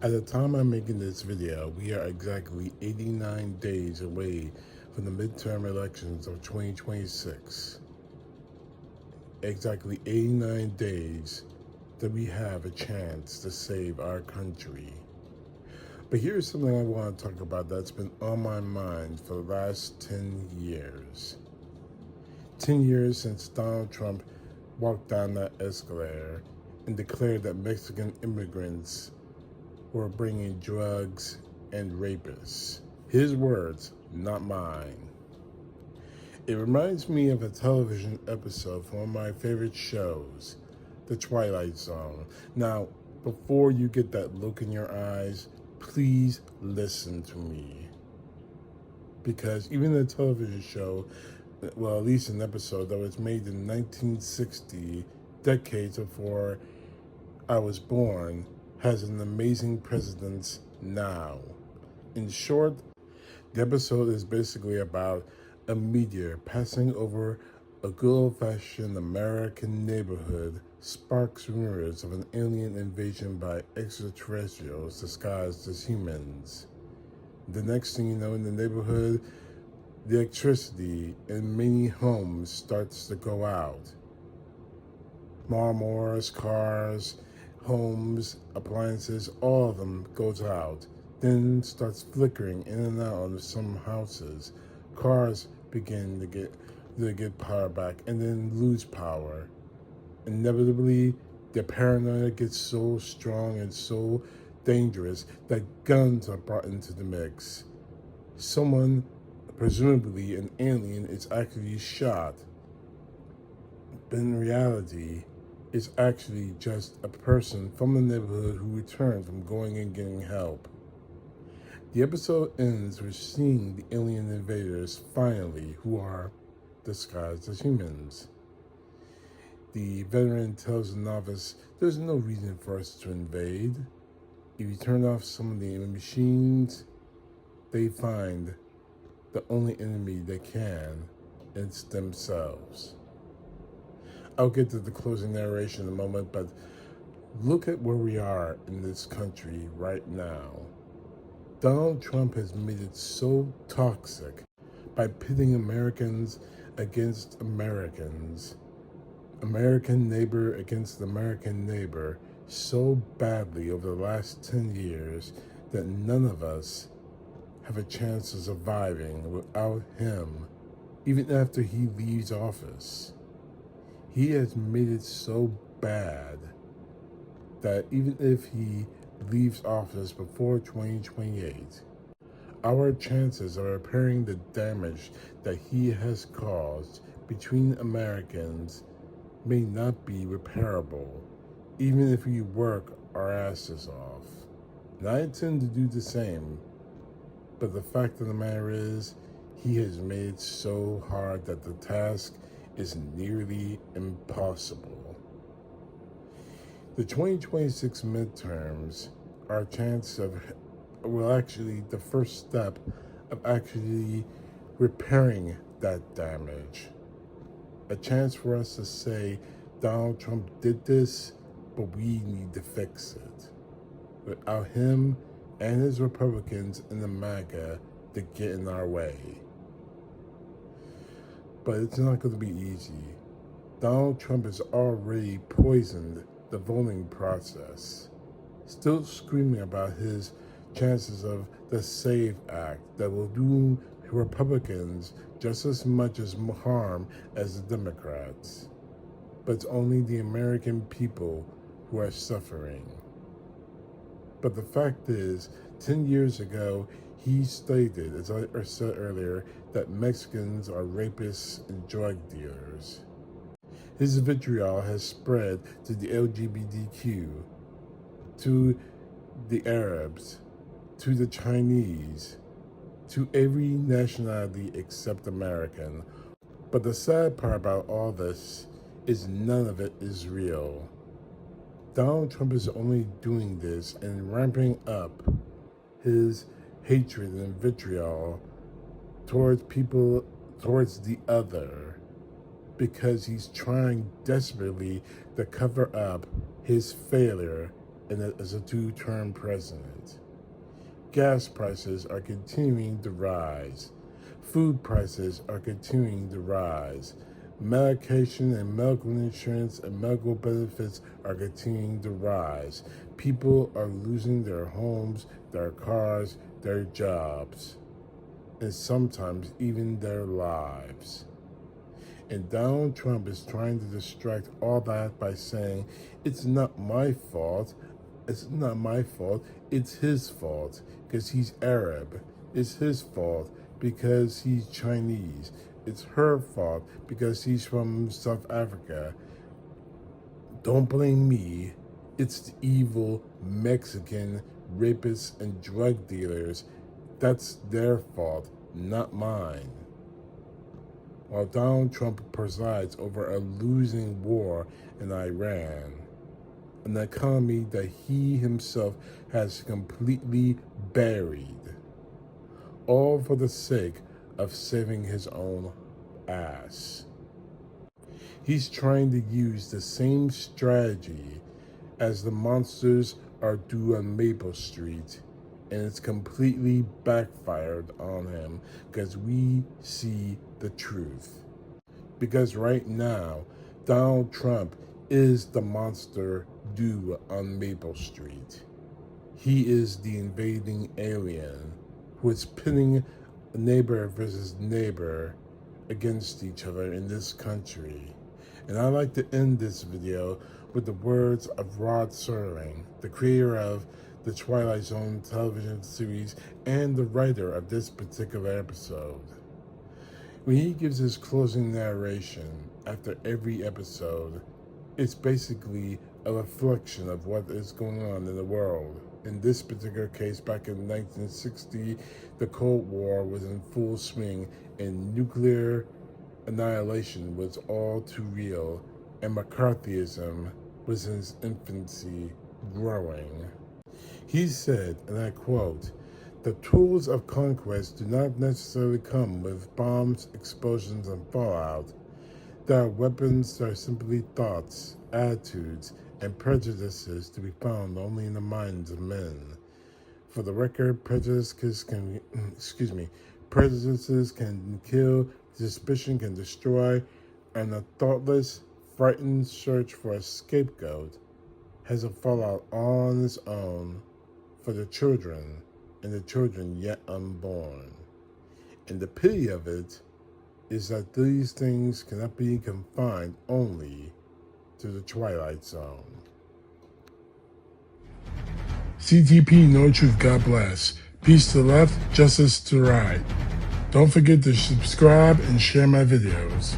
At the time I'm making this video, we are exactly 89 days away from the midterm elections of 2026. Exactly 89 days that we have a chance to save our country. But here's something I want to talk about that's been on my mind for the last 10 years. 10 years since Donald Trump walked down that escalator and declared that Mexican immigrants were bringing drugs and rapists. His words, not mine. It reminds me of a television episode from one of my favorite shows, The Twilight Zone. Now, before you get that look in your eyes, please listen to me. Because even the television show, well, at least an episode that was made in 1960, decades before I was born, has an amazing precedence now. In short, the episode is basically about a meteor passing over a good old-fashioned American neighborhood sparks rumors of an alien invasion by extraterrestrials disguised as humans. The next thing you know, in the neighborhood, the electricity in many homes starts to go out. Lawnmowers, cars, homes, appliances, all of them goes out. Then starts flickering in and out of some houses. Cars begin to get power back and then lose power. Inevitably, the paranoia gets so strong and so dangerous that guns are brought into the mix. Someone, presumably an alien, is actually shot. But in reality, it's actually just a person from the neighborhood who returned from going and getting help. The episode ends with seeing the alien invaders finally, who are disguised as humans. The veteran tells the novice there's no reason for us to invade. If you turn off some of the machines, they find the only enemy they can, it's themselves. I'll get to the closing narration in a moment, but look at where we are in this country right now. Donald Trump has made it so toxic by pitting Americans against Americans, American neighbor against American neighbor, so badly over the last 10 years that none of us have a chance of surviving without him, even after he leaves office. He has made it so bad that even if he leaves office before 2028, our chances of repairing the damage that he has caused between Americans may not be repairable, even if we work our asses off. And I intend to do the same, but the fact of the matter is, he has made it so hard that the task is nearly impossible. The 2026 midterms are a chance of, well, actually, the first step of actually repairing that damage. A chance for us to say, Donald Trump did this, but we need to fix it. Without him and his Republicans in the MAGA to get in our way. But it's not going to be easy. Donald Trump has already poisoned the voting process, still screaming about his chances of the SAVE Act that will do Republicans just as much as harm as the Democrats. But it's only the American people who are suffering. But the fact is, 10 years ago, he stated, as I said earlier, that Mexicans are rapists and drug dealers. His vitriol has spread to the LGBTQ, to the Arabs, to the Chinese, to every nationality except American. But the sad part about all this is none of it is real. Donald Trump is only doing this and ramping up his hatred and vitriol towards people, towards the other, because he's trying desperately to cover up his failure and as a two-term president. Gas prices are continuing to rise. Food prices are continuing to rise. Medication and medical insurance and medical benefits are continuing to rise. People are losing their homes, their cars, their jobs, and sometimes even their lives. And Donald Trump is trying to distract all that by saying, it's not my fault. It's not my fault. It's his fault because he's Arab. It's his fault because he's Chinese. It's her fault because he's from South Africa. Don't blame me. It's the evil Mexican rapists and drug dealers. That's their fault, not mine. While Donald Trump presides over a losing war in Iran, an economy that he himself has completely buried, all for the sake of saving his own ass. He's trying to use the same strategy as the monsters are due on Maple Street, and it's completely backfired on him because we see the truth. Because right now, Donald Trump is the monster due on Maple Street. He is the invading alien who is pitting neighbor versus neighbor against each other in this country. And I'd like to end this video with the words of Rod Serling, the creator of the Twilight Zone television series and the writer of this particular episode. When he gives his closing narration after every episode, it's basically a reflection of what is going on in the world. In this particular case, back in 1960, the Cold War was in full swing and nuclear annihilation was all too real, and McCarthyism was in its infancy, growing. He said, and I quote, "The tools of conquest do not necessarily come with bombs, explosions, and fallout. There are weapons that are simply thoughts, attitudes, and prejudices to be found only in the minds of men. For the record, prejudices can kill, suspicion can destroy, and a thoughtless, frightened search for a scapegoat has a fallout on its own for the children and the children yet unborn. And the pity of it is that these things cannot be confined only to the Twilight Zone." CTP, no truth, God bless. Peace to the left, justice to the right. Don't forget to subscribe and share my videos.